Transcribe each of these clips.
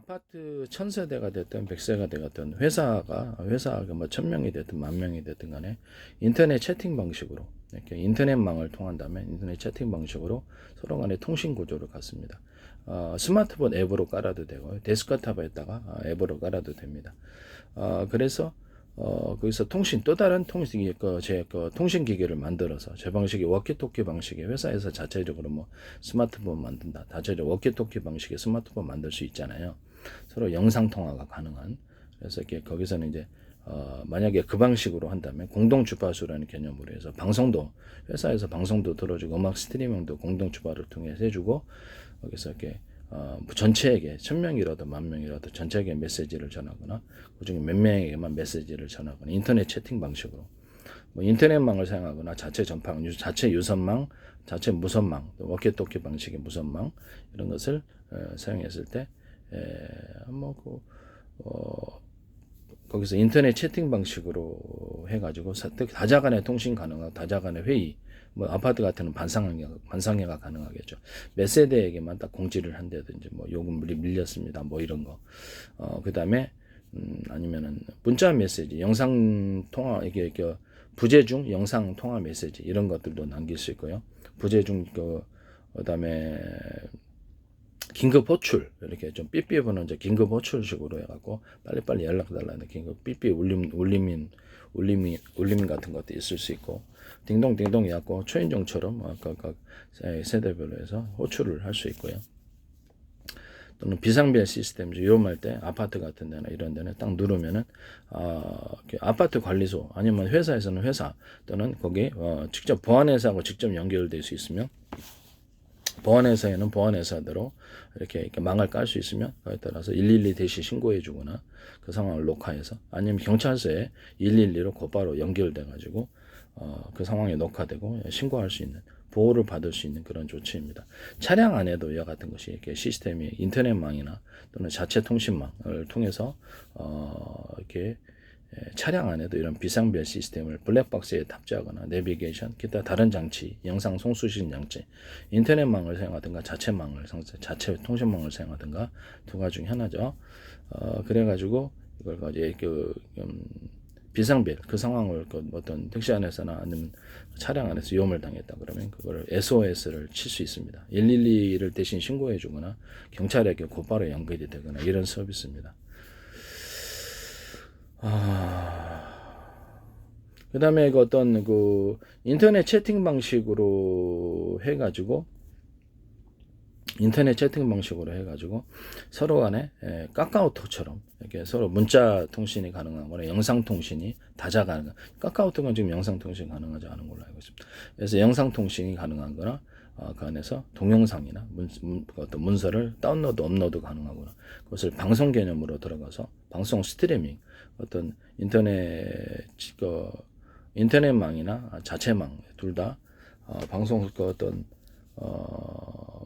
아파트 1000세대가 됐든 100세가 되든 회사가 뭐 1000명이 됐든 10,000명이 됐든 간에 인터넷 채팅 방식으로 이렇게 인터넷망을 통한다면 인터넷 채팅 방식으로 서로 간의 통신 구조를 갖습니다. 스마트폰 앱으로 깔아도 되고 데스크탑에다가 앱으로 깔아도 됩니다. 그래서 거기서 또 다른 통신 기계를 만들어서 제 방식의 워키토키 방식의 회사에서 자체적으로 뭐 스마트폰 만든다. 자체적으로 워키토키 방식의 스마트폰 만들 수 있잖아요. 서로 영상 통화가 가능한. 그래서 이렇게 거기서는 이제 만약에 그 방식으로 한다면 공동 주파수라는 개념으로 해서 방송도 회사에서 방송도 들어주고 음악 스트리밍도 공동 주파를 통해서 해주고 거기서 이렇게 전체에게 1000명이라도 10,000명이라도 전체에게 메시지를 전하거나 그중에 몇 명에게만 메시지를 전하거나 인터넷 채팅 방식으로 뭐 인터넷망을 사용하거나 자체 전파, 자체 유선망, 자체 무선망, 워키토키 방식의 무선망 이런 것을 사용했을 때 거기서 인터넷 채팅 방식으로 해가지고 다자간의 통신 가능하고 다자간의 회의 뭐 아파트 같은 반상회가 가능하겠죠. 몇 세대에게만 딱 공지를 한다든지 뭐 요금이 밀렸습니다. 뭐 이런 거. 그다음에 아니면은 문자 메시지, 영상 통화 이게 부재 중 영상 통화 메시지 이런 것들도 남길 수 있고요. 부재 중 그다음에 긴급 호출 이렇게 좀 삐삐 보는 이제 긴급 호출식으로 해갖고 빨리빨리 연락 달라는 긴급 삐삐 울림 같은 것도 있을 수 있고 딩동딩동 해갖고 초인종처럼 각 세대별로 해서 호출을 할 수 있고요. 또는 비상벨 시스템 위험할 때 아파트 같은 데나 이런 데는 딱 누르면은 아파트 관리소 아니면 회사에서는 회사 또는 거기 직접 보안회사하고 직접 연결될 수 있으면 보안회사에는 보안회사대로 이렇게 망을 깔 수 있으면 그에 따라서 112 대시 신고해 주거나 그 상황을 녹화해서 아니면 경찰서에 112로 곧바로 연결돼 가지고 그 상황이 녹화되고 신고할 수 있는 보호를 받을 수 있는 그런 조치입니다. 차량 안에도 이와 같은 것이 이렇게 시스템이 인터넷망이나 또는 자체 통신망을 통해서 이렇게 차량 안에도 이런 비상벨 시스템을 블랙박스에 탑재하거나 내비게이션, 기타 다른 장치, 영상 송수신 장치, 인터넷망을 사용하든가 자체 통신망을 사용하든가 두 가지 중 하나죠. 그래가지고 이걸 가지고 비상벨 그 상황을 어떤 택시 안에서나 아니면 차량 안에서 위험을 당했다 그러면 그걸 SOS를 칠 수 있습니다. 112를 대신 신고해 주거나 경찰에게 곧바로 연결이 되거나 이런 서비스입니다. 그 다음에 어떤 인터넷 채팅 방식으로 해가지고 서로 간에 카카오톡처럼 이렇게 서로 문자 통신이 가능한 거나 영상 통신이 다자 가능한 카카오톡은 지금 영상 통신이 가능하지 않은 걸로 알고 있습니다. 그래서 영상 통신이 가능한 거나 그 안에서 동영상이나 어떤 문서를 다운로드 업로드 가능하거나 그것을 방송 개념으로 들어가서 방송 스트리밍 어떤 인터넷망이나 자체망 둘 다 방송 어떤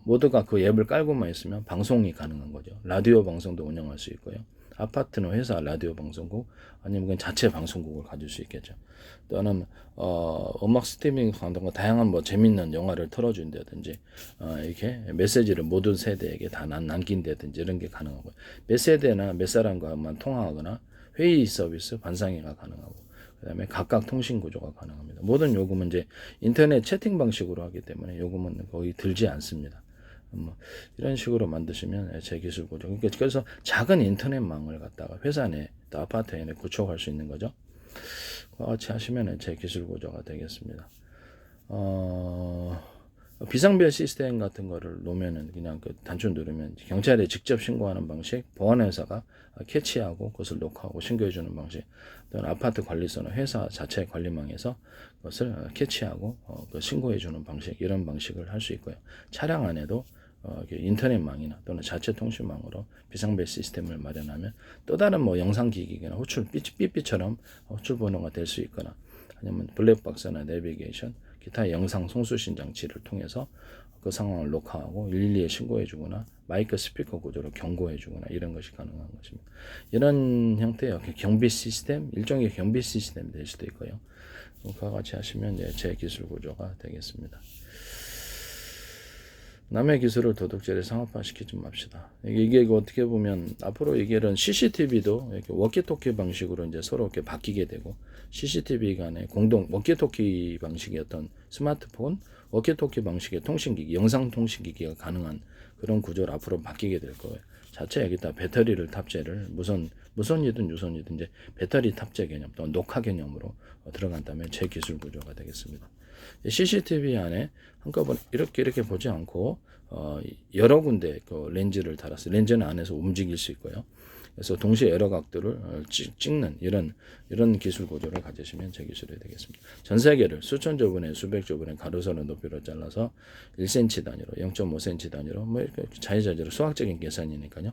모두가 그 앱을 깔고만 있으면 방송이 가능한 거죠. 라디오 방송도 운영할 수 있고요. 아파트는 회사 라디오 방송국 아니면 그냥 자체 방송국을 가질 수 있겠죠. 또는 음악 스트리밍 같은 다양한 뭐 재밌는 영화를 틀어준다든지 이렇게 메시지를 모든 세대에게 다 남긴다든지 이런 게 가능하고요. 몇 세대나 몇 사람과만 통화하거나 회의 서비스 반상회가 가능하고 그다음에 각각 통신 구조가 가능합니다. 모든 요금은 이제 인터넷 채팅 방식으로 하기 때문에 요금은 거의 들지 않습니다. 이런 식으로 만드시면 제 기술 구조. 그래서 작은 인터넷망을 갖다가 회사 내, 또 아파트 내 구축할 수 있는 거죠. 그와 같이 하시면 제 기술 구조가 되겠습니다. 비상벨 시스템 같은 거를 놓으면은 그냥 단추 누르면 경찰에 직접 신고하는 방식, 보안회사가 캐치하고 그것을 녹화하고 신고해주는 방식, 또는 아파트 관리소나 회사 자체 관리망에서 그것을 캐치하고 신고해주는 방식, 이런 방식을 할 수 있고요. 차량 안에도 인터넷망이나 또는 자체 통신망으로 비상벨 시스템을 마련하면 또 다른 뭐 영상기기나 삐삐처럼 호출 번호가 될 수 있거나 아니면 블랙박스나 내비게이션, 기타 영상 송수신 장치를 통해서 그 상황을 녹화하고 112에 신고해 주거나 마이크 스피커 구조로 경고해 주거나 이런 것이 가능한 것입니다. 이런 형태의 경비 시스템, 일종의 경비 시스템이 될 수도 있고요. 그와 같이 하시면 제 기술 구조가 되겠습니다. 남의 기술을 도둑질에 상업화시키지 맙시다. 이게 어떻게 보면 앞으로 이런 CCTV도 이렇게 워키토키 방식으로 이제 서로 이렇게 바뀌게 되고 CCTV 간의 공동 워키토키 방식의 어떤 스마트폰, 워키토키 방식의 통신기기, 영상 통신기기가 가능한 그런 구조로 앞으로 바뀌게 될 거예요. 자체 여기다 배터리를 탑재를 무선이든 유선이든 이제 배터리 탑재 개념 또 녹화 개념으로 들어간다면 제 기술 구조가 되겠습니다. CCTV 안에 한꺼번에 이렇게 보지 않고 여러 군데 그 렌즈를 달아서 렌즈는 안에서 움직일 수 있고요. 그래서 동시에 여러 각도를 찍는 이런 기술 구조를 가지시면 제 기술이 되겠습니다. 전 세계를 수천 조분의 수백 조분의 가로세로 높이로 잘라서 1cm 단위로 0.5cm 단위로 뭐 이렇게 자유자재로 수학적인 계산이니까요.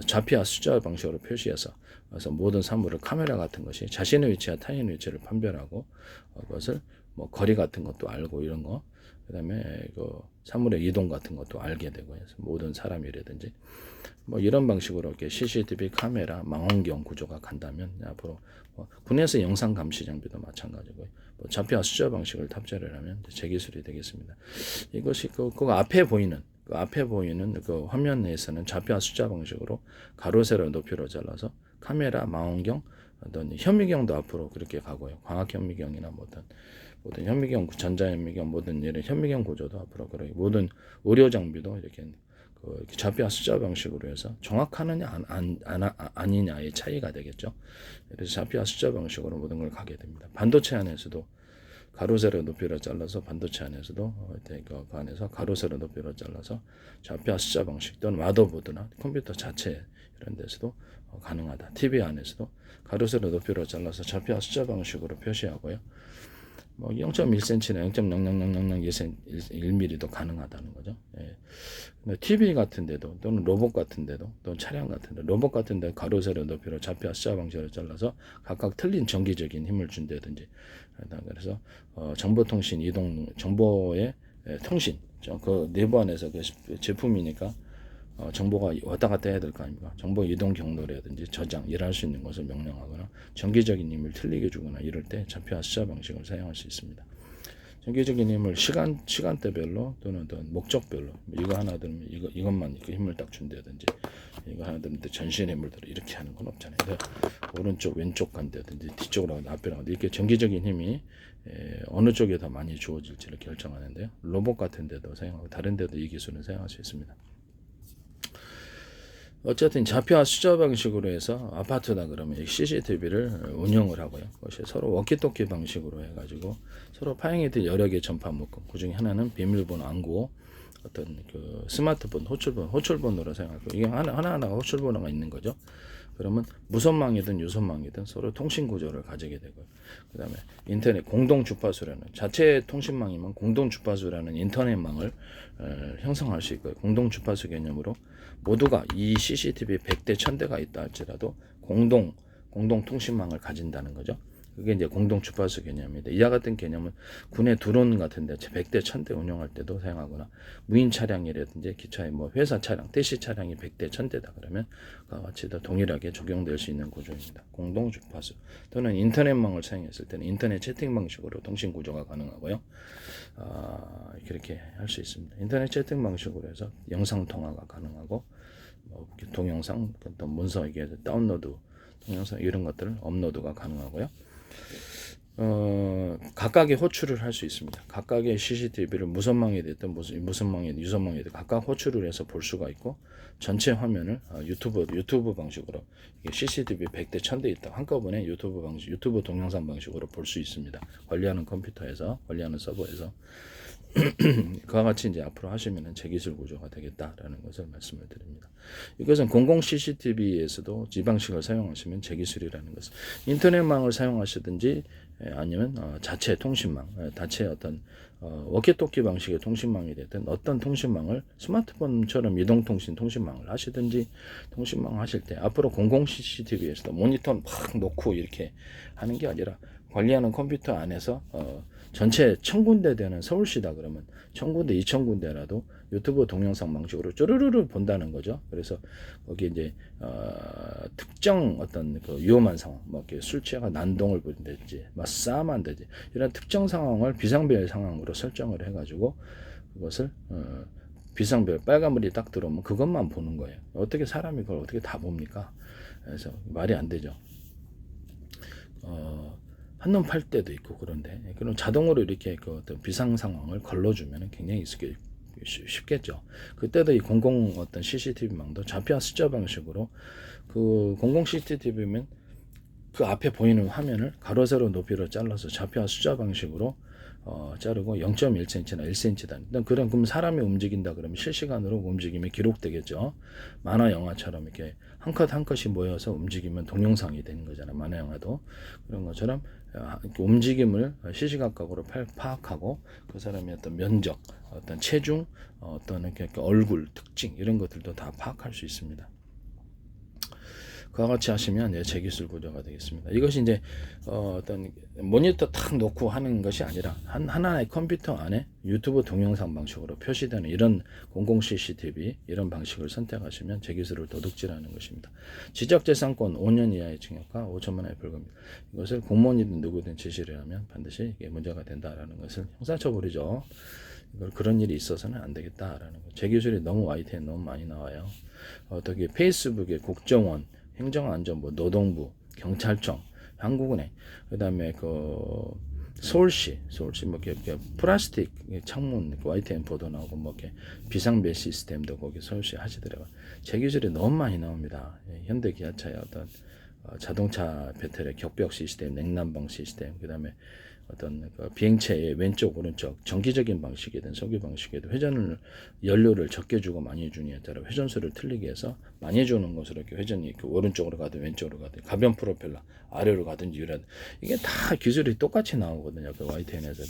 좌표와 숫자 방식으로 표시해서 그래서 모든 사물을 카메라 같은 것이 자신의 위치와 타인의 위치를 판별하고 그것을 뭐 거리 같은 것도 알고 이런 거, 그다음에 그 사물의 이동 같은 것도 알게 되고 해서 모든 사람이라든지 뭐 이런 방식으로 이렇게 CCTV 카메라 망원경 구조가 간다면 앞으로 군에서 영상 감시 장비도 마찬가지고요. 뭐 좌표와 숫자 방식을 탑재를 하면 제 기술이 되겠습니다. 이것이 그 앞에 보이는 그 화면에서는 좌표와 숫자 방식으로 가로 세로 높이로 잘라서 카메라 망원경 어떤 현미경도 앞으로 그렇게 가고요. 광학 현미경이나 모든 현미경, 전자현미경 모든 이런 현미경 구조도 앞으로 그렇게 모든 의료 장비도 이렇게 좌표와 숫자 방식으로 해서 정확하느냐 아니냐의 차이가 되겠죠. 그래서 좌표와 숫자 방식으로 모든 걸 가게 됩니다. 반도체 안에서도 가로 세로 높이로 잘라서 반도체 안에서도 그 안에서 가로 세로 높이로 잘라서 좌표와 숫자 방식 또는 마더보드나 컴퓨터 자체 이런 데서도 가능하다. TV 안에서도 가로 세로 높이로 잘라서 좌표와 숫자 방식으로 표시하고요. 뭐 0.1cm나 0.00001mm도 가능하다는 거죠. 예. TV 같은 데도 또는 로봇 같은 데도 또는 차량 같은 데 로봇 같은 데 가로 세로 높이로 좌표와 숫자 방식으로 잘라서 각각 틀린 전기적인 힘을 준다든지 그래서 정보통신 이동 정보의 통신 그 내부 안에서 그 제품이니까 정보가 왔다 갔다 해야 될 거 아닙니까? 정보 이동 경로라든지 저장, 일할 수 있는 것을 명령하거나 전기적인 힘을 틀리게 주거나 이럴 때 좌표와 숫자 방식을 사용할 수 있습니다. 전기적인 힘을 시간대별로 또는 어떤 목적별로 이거 하나 들면 이것만 이렇게 힘을 딱 준다든지 이거 하나 들면 전신 힘을 들어 이렇게 하는 건 없잖아요. 오른쪽 왼쪽 간다든지 뒤쪽으로 가든 앞으로 가든 이렇게 전기적인 힘이 어느 쪽에 더 많이 주어질지를 결정하는데요. 로봇 같은 데도 사용하고 다른 데도 이 기술은 사용할 수 있습니다. 어쨌든 좌표와 숫자 방식으로 해서 아파트다 그러면 CCTV를 운영을 하고요. 그것이 서로 워키토키 방식으로 해가지고 서로 파행이 될 여러 개 전파 묶음. 그 중에 하나는 비밀번호 안구, 어떤 그 스마트폰 호출번호로 생각하고 이게 하나하나가 호출번호가 있는 거죠. 그러면 무선망이든 유선망이든 서로 통신 구조를 가지게 되고요. 그다음에 인터넷 공동 주파수라는 자체 통신망이면 공동 주파수라는 인터넷망을 형성할 수 있고요. 공동 주파수 개념으로 모두가 이 CCTV 100대 1000대가 있다 할지라도 공동 통신망을 가진다는 거죠. 그게 이제 공동 주파수 개념입니다. 이와 같은 개념은 군의 드론 같은 데 100대 1000대 운영할 때도 사용하거나 무인 차량이라든지 기차의 뭐 회사 차량, 택시 차량이 100대 1000대다 그러면 그와 같이 다 동일하게 적용될 수 있는 구조입니다. 공동 주파수 또는 인터넷망을 사용했을 때는 인터넷 채팅 방식으로 통신 구조가 가능하고요. 그렇게 할 수 있습니다. 인터넷 채팅 방식으로 해서 영상 통화가 가능하고 뭐 동영상, 어떤 문서 이게 다운로드 동영상 이런 것들을 업로드가 가능하고요. 각각의 호출을 할 수 있습니다. 각각의 CCTV를 무선망이 됐든 무선망이 유선망이 됐든 각각 호출을 해서 볼 수가 있고 전체 화면을 유튜브 방식으로 이게 CCTV 100대 1000대 있다 한꺼번에 유튜브 동영상 방식으로 볼 수 있습니다. 관리하는 컴퓨터에서 관리하는 서버에서 그와 같이 이제 앞으로 하시면은 제기술 구조가 되겠다라는 것을 말씀을 드립니다. 이것은 공공 CCTV에서도 이 방식을 사용하시면 제기술이라는 것은 인터넷망을 사용하시든지 아니면 자체 통신망, 자체 어떤 워키토키 방식의 통신망이 됐든 어떤 통신망을 스마트폰처럼 이동통신 통신망을 하시든지 통신망 하실 때 앞으로 공공 CCTV에서도 모니터 막 놓고 이렇게 하는 게 아니라 관리하는 컴퓨터 안에서 전체 1000군데 되는 서울시다 그러면 1000군데 2000군데라도 유튜브 동영상 방식으로 쪼르르르 본다는 거죠. 그래서 거기 이제 특정 어떤 그 위험한 상황, 뭐 이렇게 술 취해가 난동을 부린다든지, 막 싸움한다든지 이런 특정 상황을 비상별 상황으로 설정을 해가지고 그것을 비상벨 빨간불이 딱 들어오면 그것만 보는 거예요. 어떻게 사람이 그걸 어떻게 다 봅니까? 그래서 말이 안 되죠. 한눈 팔 때도 있고 그런데 그럼 자동으로 이렇게 그 어떤 비상 상황을 걸러주면 굉장히 쉽겠죠. 그때도 이 공공 어떤 CCTV망도 좌표와 숫자 방식으로 그 공공 CCTV면 그 앞에 보이는 화면을 가로 세로 높이로 잘라서 좌표와 숫자 방식으로 자르고 0.1cm나 1cm 그럼 사람이 움직인다 그러면 실시간으로 움직임이 기록되겠죠. 만화 영화처럼 이렇게 한 컷 한 컷이 모여서 움직이면 동영상이 되는 거잖아요. 만화 영화도 그런 것처럼 움직임을 시시각각으로 파악하고 그 사람의 어떤 면적, 어떤 체중, 어떤 이렇게 얼굴 특징 이런 것들도 다 파악할 수 있습니다. 그와 같이 하시면 제 기술 구조가 되겠습니다. 이것이 이제 어떤 모니터 탁 놓고 하는 것이 아니라 하나의 컴퓨터 안에 유튜브 동영상 방식으로 표시되는 이런 공공 CCTV 이런 방식을 선택하시면 제 기술을 도둑질하는 것입니다. 지적재산권 5년 이하의 징역과 5천만 원의 벌금입니다. 이것을 공무원이든 누구든 지시를 하면 반드시 이게 문제가 된다라는 것을 형사처벌이죠. 이걸 그런 일이 있어서는 안 되겠다라는 거. 제 기술이 너무 YTN에 너무 많이 나와요. 어떻게 페이스북에 국정원 행정안전부, 노동부, 경찰청, 한국은행, 그다음에 그 서울시 뭐 이렇게 플라스틱 창문 YTN 보도 나오고 뭐 이렇게 비상벨 시스템도 거기 서울시 하시더라고요. 제 기술이 너무 많이 나옵니다. 현대기아차의 어떤 자동차 배터리 격벽 시스템, 냉난방 시스템, 그다음에 어떤 그 비행체의 왼쪽 오른쪽 정기적인 방식이든 석유 방식이든 회전을 연료를 적게 주고 많이 주냐에 따라 회전수를 틀리게 해서 많이 주는 것으로 이렇게 회전이 이렇게 오른쪽으로 가든 왼쪽으로 가든 가변 프로펠러 아래로 가든지 이런 이게 다 기술이 똑같이 나오거든요. 그 YTN에서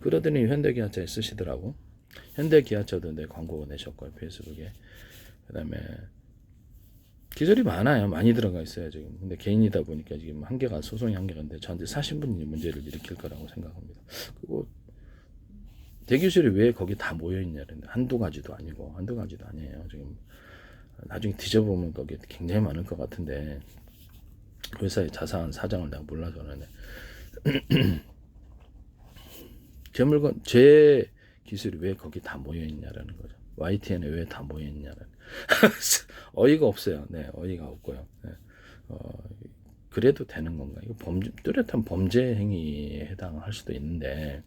그러더니 현대기아차에 쓰시더라고. 현대기아차도 내 광고가 내셨고요 페이스북에. 그다음에 기술이 많아요. 많이 들어가 있어요, 지금. 근데 개인이다 보니까 지금 소송이 한계가 있는데 저한테 사신 분이 문제를 일으킬 거라고 생각합니다. 그리고 대기술이 왜 거기 다 모여있냐는 한두 가지도 아니고, 한두 가지도 아니에요. 지금 나중에 뒤져보면 거기 굉장히 많을 것 같은데, 회사의 자세한 사정을 내가 몰라서 그러는데, 제 기술이 왜 거기 다 모여있냐라는 거죠. YTN에 왜 다 모여있냐라는 어이가 없어요. 네, 어이가 없고요. 네. 그래도 되는 건가? 이거 뚜렷한 범죄 행위에 해당할 수도 있는데,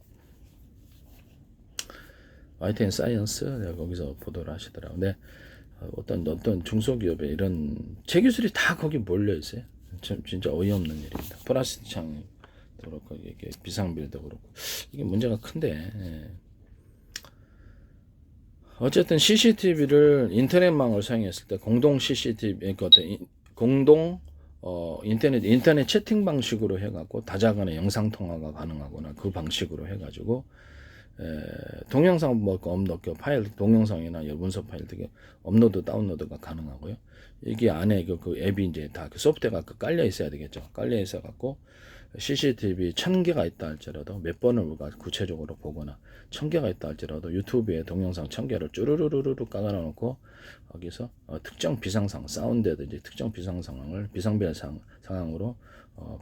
YTN 사이언스, 내가 거기서 보도를 하시더라고요. 근데, 어떤 중소기업에 이런 제 기술이 다 거기 몰려있어요. 진짜 어이없는 일입니다. 플라스틱 창도 그렇고, 이게 비상빌도 그렇고, 이게 문제가 큰데, 예. 어쨌든 CCTV를 인터넷망을 사용했을 때 공동 CCTV 공동 인터넷 채팅 방식으로 해갖고 다자간의 영상 통화가 가능하거나 그 방식으로 해가지고 동영상 뭐 업로드 파일 동영상이나 문서 파일 되게 업로드 다운로드가 가능하고요. 이게 안에 그 앱이 이제 다 그 소프트웨어가 깔려 있어야 되겠죠. 깔려 있어 갖고 CCTV 1000개가 있다 할지라도 몇 번을 우리가 구체적으로 보거나 1000개가 있다 할지라도 유튜브에 동영상 1000개를 쭈루루루루 깔아놓고 거기서 특정 비상상 사운드든지 특정 비상 상황을 비상별 상황으로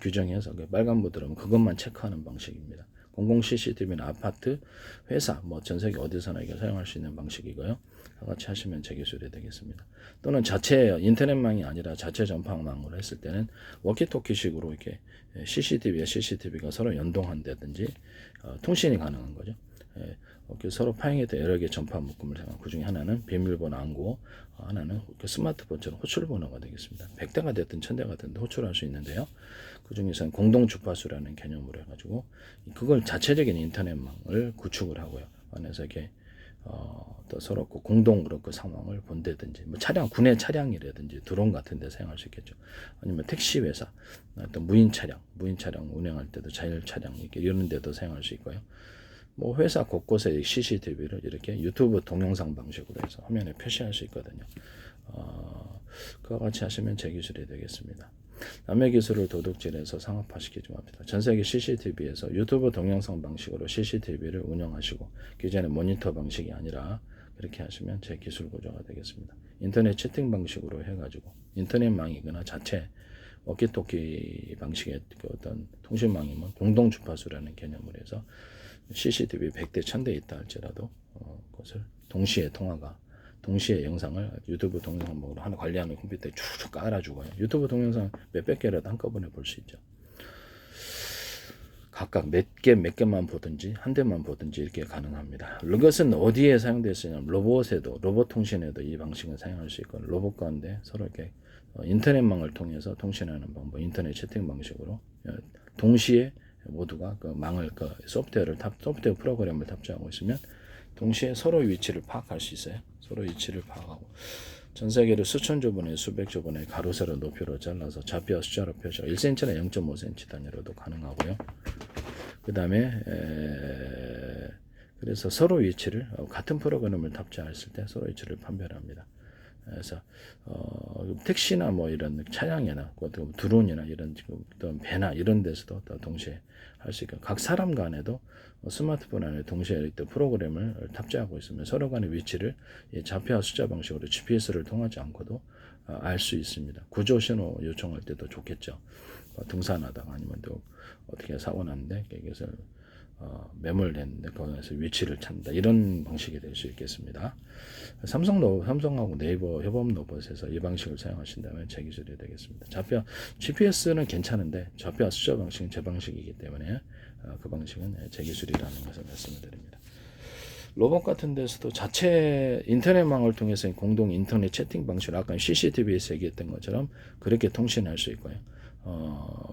규정해서 빨간불 들어오면 그것만 체크하는 방식입니다. 공공 CCTV는 아파트, 회사, 뭐 전 세계 어디서나 이게 사용할 수 있는 방식이고요. 같이 하시면 제 기술이 되겠습니다. 또는 자체 인터넷망이 아니라 자체 전파망으로 했을 때는 워키토키식으로 이렇게 CCTV와 CCTV가 서로 연동한다든지 통신이 가능한 거죠. 이렇게 서로 파행했던 여러 개의 전파 묶음을 사용한 그 중에 하나는 비밀번호 암고, 하나는 스마트폰처럼 호출번호가 되겠습니다. 100대가 됐든 1000대가 됐든 호출할 수 있는데요. 그 중에서는 공동 주파수라는 개념으로 해가지고 그걸 자체적인 인터넷망을 구축을 하고요. 안에서 이렇게 또 서로 공동으로 그 상황을 본다든지 뭐 군의 차량이라든지 드론 같은 데 사용할 수 있겠죠. 아니면 택시 회사, 또 무인 차량 운행할 때도 자율 차량 이런 데도 사용할 수 있고요. 뭐 회사 곳곳에 CCTV를 이렇게 유튜브 동영상 방식으로 해서 화면에 표시할 수 있거든요. 그와 같이 하시면 제 기술이 되겠습니다. 남의 기술을 도둑질해서 상업화시키지 맙니다. 전 세계 CCTV에서 유튜브 동영상 방식으로 CCTV를 운영하시고 기존의 모니터 방식이 아니라 그렇게 하시면 제 기술 구조가 되겠습니다. 인터넷 채팅 방식으로 해가지고 인터넷망이거나 자체 워키토키 방식의 어떤 통신망이면 공동 주파수라는 개념으로 해서 CCTV 100대 1000대 있다 할지라도 그것을 동시에 통화가 동시에 영상을 유튜브 동영상으로 하나 관리하는 컴퓨터에 쭉 깔아주고요. 유튜브 동영상 몇백 개라도 한꺼번에 볼 수 있죠. 각각 몇 개만 보든지 한 대만 보든지 이렇게 가능합니다. 이것은 어디에 사용될 수 있냐면 로봇에도, 로봇 통신에도 이 방식은 사용할 수 있고, 로봇 가운데 서로 이렇게 인터넷망을 통해서 통신하는 방법, 인터넷 채팅 방식으로 동시에 모두가 그 망을, 그 소프트웨어 프로그램을 탑재하고 있으면 동시에 서로 위치를 파악할 수 있어요. 서로 위치를 파악하고, 전 세계를 수천 조 번의 수백 조 번의 가로 세로 높이로 잘라서 좌표와 숫자로 표시하고 1cm나 0.5cm 단위로도 가능하고요. 그 다음에 그래서 서로 위치를 같은 프로그램을 탑재했을 때 서로 위치를 판별합니다. 그래서 택시나 뭐 이런 차량이나 드론이나 이런 어떤 배나 이런 데서도 동시에 할 수 있고, 각 사람 간에도 스마트폰 안에 동시에 프로그램을 탑재하고 있으면 서로 간의 위치를 좌표와 숫자 방식으로 GPS를 통하지 않고도 알 수 있습니다. 구조 신호 요청할 때도 좋겠죠. 등산하다가 아니면 또 어떻게 사고 났는데 이것을 매몰됐는데 거기서 위치를 찾는다, 이런 방식이 될 수 있겠습니다. 삼성하고 네이버 협업 로봇에서 이 방식을 사용하신다면 제 기술이 되겠습니다. 좌표 GPS는 괜찮은데 좌표와 숫자 방식은 제 방식이기 때문에 그 방식은 제 기술이라는 것을 말씀을 드립니다. 로봇 같은 데서도 자체 인터넷망을 통해서 공동 인터넷 채팅 방식으로 아까 CCTV에서 얘기했던 것처럼 그렇게 통신할 수 있고요.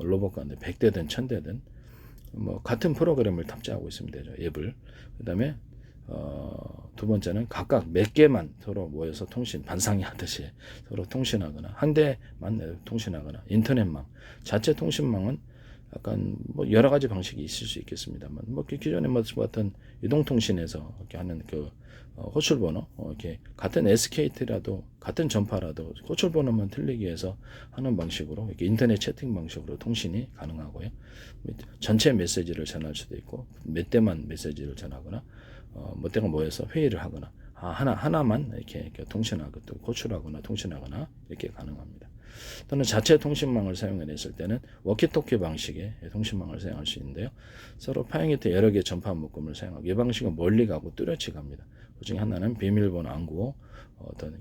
로봇 가운데 100대든 1000대든 뭐 같은 프로그램을 탑재하고 있으면 되죠. 앱을. 그다음에 두 번째는 각각 몇 개만 서로 모여서 통신, 반상이 하듯이 서로 통신하거나 한 대만 통신하거나, 인터넷망 자체 통신망은 약간 뭐 여러 가지 방식이 있을 수 있겠습니다만, 뭐 기존에 뭐 어떤 이동통신에서 이렇게 하는 그 호출번호, 이렇게 같은 SKT라도 같은 전파라도 호출번호만 틀리기 위해서 하는 방식으로 이렇게 인터넷 채팅 방식으로 통신이 가능하고요. 전체 메시지를 전할 수도 있고 몇 대만 메시지를 전하거나 몇 대가 모여서 회의를 하거나 하나만 이렇게 통신하고 또 호출하거나 통신하거나 이렇게 가능합니다. 또는 자체 통신망을 사용했을 때는 워키토키 방식의 통신망을 사용할 수 있는데요. 서로 파행이트 여러 개의 전파 묶음을 사용하고, 이 방식은 멀리 가고 뚜렷이 갑니다. 그 중에 하나는 비밀번호 안구, 어떤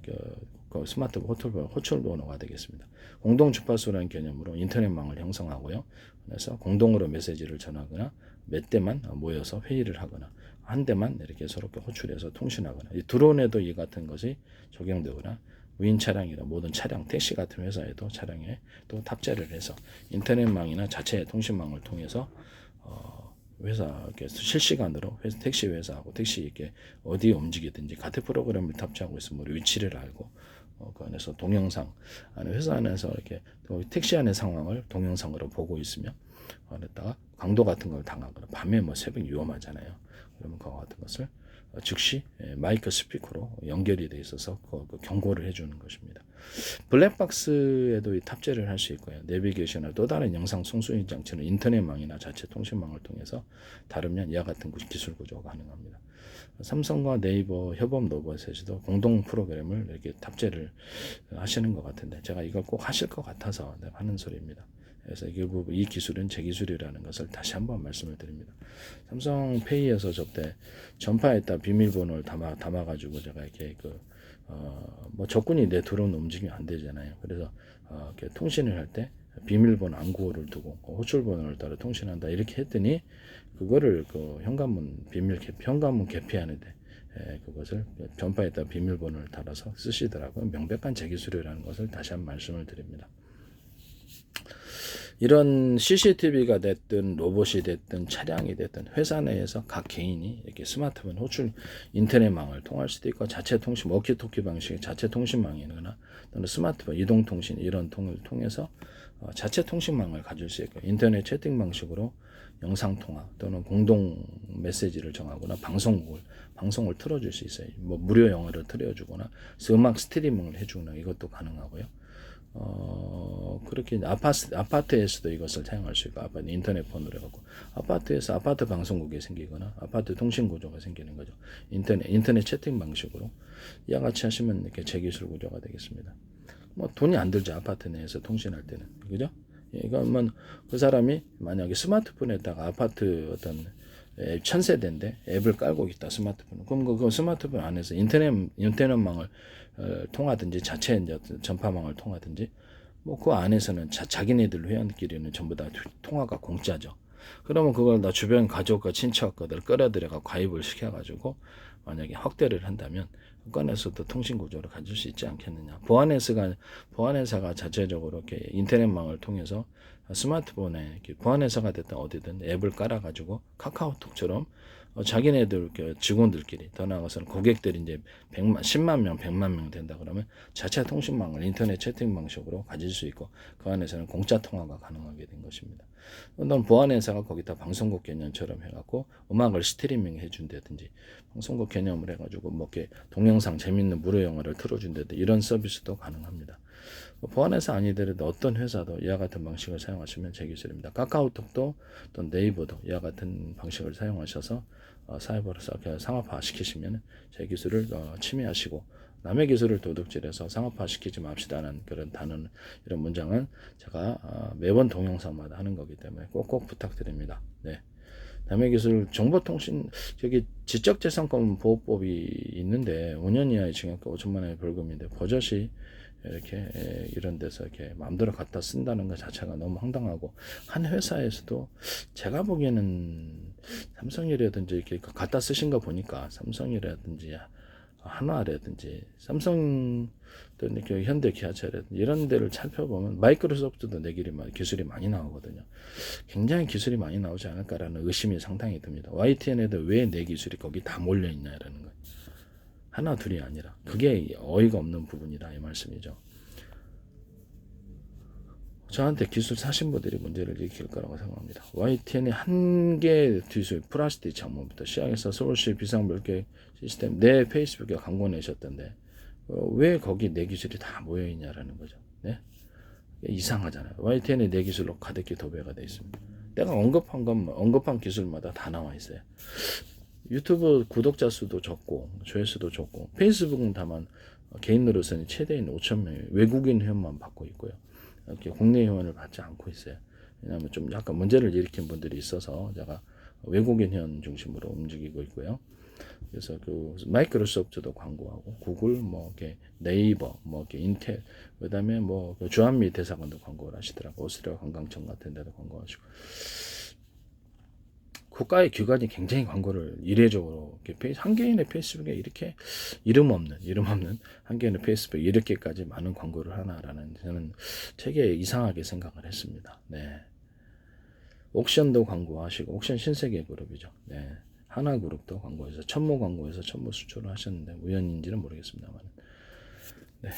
그 스마트 호출번호가 되겠습니다. 공동 주파수라는 개념으로 인터넷망을 형성하고요. 그래서 공동으로 메시지를 전하거나 몇 대만 모여서 회의를 하거나 한 대만 이렇게 서로 호출해서 통신하거나, 이 드론에도 이 같은 것이 적용되거나, 무인 차량이나 모든 차량, 택시 같은 회사에도 차량에 또 탑재를 해서 인터넷망이나 자체 통신망을 통해서 회사 실시간으로 택시 회사하고 택시 이렇게 어디에 움직이든지 같은 프로그램을 탑재하고 있으면 우리 위치를 알고 그 안에서 동영상 안에 회사 안에서 이렇게 택시 안의 상황을 동영상으로 보고 있으면 안에다가 강도 같은 걸 당하거나 밤에 뭐 새벽 위험하잖아요. 그러면 그와 같은 것을 즉시 마이크 스피커로 연결이 돼 있어서 그 경고를 해주는 것입니다. 블랙박스에도 탑재를 할 수 있고요. 내비게이션이나 또 다른 영상 송수인 장치는 인터넷망이나 자체 통신망을 통해서 다루면 이와 같은 기술 구조가 가능합니다. 삼성과 네이버 협업 로봇에서도 공동 프로그램을 이렇게 탑재를 하시는 것 같은데, 제가 이걸 꼭 하실 것 같아서 하는 소리입니다. 그래서 결국 이 기술은 제 기술이라는 것을 다시 한번 말씀을 드립니다. 삼성페이에서 저때 전파에다 비밀번호를 담아가지고 제가 이렇게 뭐 적군이 내 드론 움직이면 안 되잖아요. 그래서 이렇게 통신을 할 때 비밀번호 안구호를 두고 호출번호를 따라 통신한다 이렇게 했더니, 그거를 현관문 현관문 개폐하는데 그것을 전파에다 비밀번호를 달아서 쓰시더라고요. 명백한 제 기술이라는 것을 다시 한번 말씀을 드립니다. 이런 CCTV가 됐든 로봇이 됐든 차량이 됐든 회사 내에서 각 개인이 이렇게 스마트폰 호출 인터넷망을 통할 수도 있고, 자체 통신 워키토키 방식의 자체 통신망이거나 또는 스마트폰 이동통신 이런 통을 통해서 자체 통신망을 가질 수 있고, 인터넷 채팅 방식으로 영상통화 또는 공동 메시지를 정하거나 방송을 틀어줄 수 있어요. 뭐 무료 영화를 틀어주거나 음악 스트리밍을 해주거나 이것도 가능하고요. 그렇게 아파트에서도 이것을 사용할 수 있고, 아파트 인터넷 폰으로 해갖고 아파트에서 아파트 방송국이 생기거나 아파트 통신 구조가 생기는 거죠. 인터넷 채팅 방식으로 이와 같이 하시면 이렇게 제기술 구조가 되겠습니다. 뭐 돈이 안 들죠. 아파트 내에서 통신할 때는, 그죠? 그러면 그 사람이 만약에 스마트폰에다가 아파트 어떤 천세대인데 앱을 깔고 있다 스마트폰. 그럼 그 스마트폰 안에서 인터넷망을 통하든지 자체 이제 전파망을 통하든지 뭐 그 안에서는 자기네들 회원끼리는 전부 다 통화가 공짜죠. 그러면 그걸 나 주변 가족과 친척들 끌어들여가 가입을 시켜가지고 만약에 확대를 한다면 건에서도 통신 구조를 가질 수 있지 않겠느냐. 보안회사가 자체적으로 이렇게 인터넷망을 통해서 스마트폰에 이렇게 보안회사가 됐든 어디든 앱을 깔아가지고 카카오톡처럼 자기네들 직원들끼리 더 나아가서는 고객들이 이제 10만 명, 100만 명 된다 그러면 자체 통신망을 인터넷 채팅 방식으로 가질 수 있고 그 안에서는 공짜 통화가 가능하게 된 것입니다. 어떤 보안회사가 거기다 방송국 개념처럼 해갖고 음악을 스트리밍 해준다든지 방송국 개념을 해가지고 뭐 이렇게 동영상 재밌는 무료 영화를 틀어준다든지 이런 서비스도 가능합니다. 보안회사 아니더라도 어떤 회사도 이와 같은 방식을 사용하시면 제 기술입니다. 카카오톡도 또 네이버도 이와 같은 방식을 사용하셔서 사이버로 상업화 시키시면 제 기술을 침해하시고 남의 기술을 도둑질해서 상업화 시키지 맙시다는 그런 단어는 이런 문장은 제가 매번 동영상마다 하는 거기 때문에 꼭꼭 부탁드립니다. 네. 남의 기술 정보통신 저기 지적재산권 보호법이 있는데 5년 이하의 징역과 5천만 원의 벌금인데 버젓이 이렇게 이런 데서 이렇게 마음대로 갖다 쓴다는 것 자체가 너무 황당하고 한 회사에서도 제가 보기에는 삼성이라든지 이렇게 갖다 쓰신 거 보니까 삼성이라든지 한화라든지 삼성 또 이렇게 현대 기아차라든지 이런 데를 살펴보면 마이크로소프트도 내 기술이 많이 나오거든요. 굉장히 기술이 많이 나오지 않을까라는 의심이 상당히 듭니다. YTN에도 왜 내 기술이 거기 다 몰려 있냐라는 거예요. 하나 둘이 아니라 그게 어이가 없는 부분이다 이 말씀이죠. 저한테 기술 사신 분들이 문제를 일으킬 거라고 생각합니다. YTN의 한개 기술 플라스틱 장문부터 시작해서 서울시 비상별계 시스템 내 페이스북에 광고 내셨던데 왜 거기 내 기술이 다 모여 있냐라는 거죠. 네? 이상하잖아요. YTN의 내 기술로 가득히 도배가 되어 있습니다. 내가 언급한 기술마다 다 나와 있어요. 유튜브 구독자 수도 적고 조회수도 적고 페이스북은 다만 개인으로서는 최대인 5,000명의 외국인 회원만 받고 있고요. 이렇게 국내 회원을 받지 않고 있어요. 왜냐하면 좀 약간 문제를 일으킨 분들이 있어서 제가 외국인 회원 중심으로 움직이고 있고요. 그래서 그 마이크로소프트도 광고하고 구글 뭐 이렇게 네이버 뭐 이렇게 인텔 그다음에 뭐 주한미 대사관도 광고를 하시더라고. 오스트리아 관광청 같은 데도 광고하시고. 국가의 기관이 굉장히 광고를 이례적으로 한 개인의 페이스북에 이렇게 이름 없는 한 개인의 페이스북에 이렇게까지 많은 광고를 하나라는 저는 되게 이상하게 생각을 했습니다. 네. 옥션도 광고하시고 옥션 신세계 그룹이죠. 네. 하나그룹도 광고해서 천모 광고해서 천모 수출을 하셨는데 우연인지는 모르겠습니다만. 네.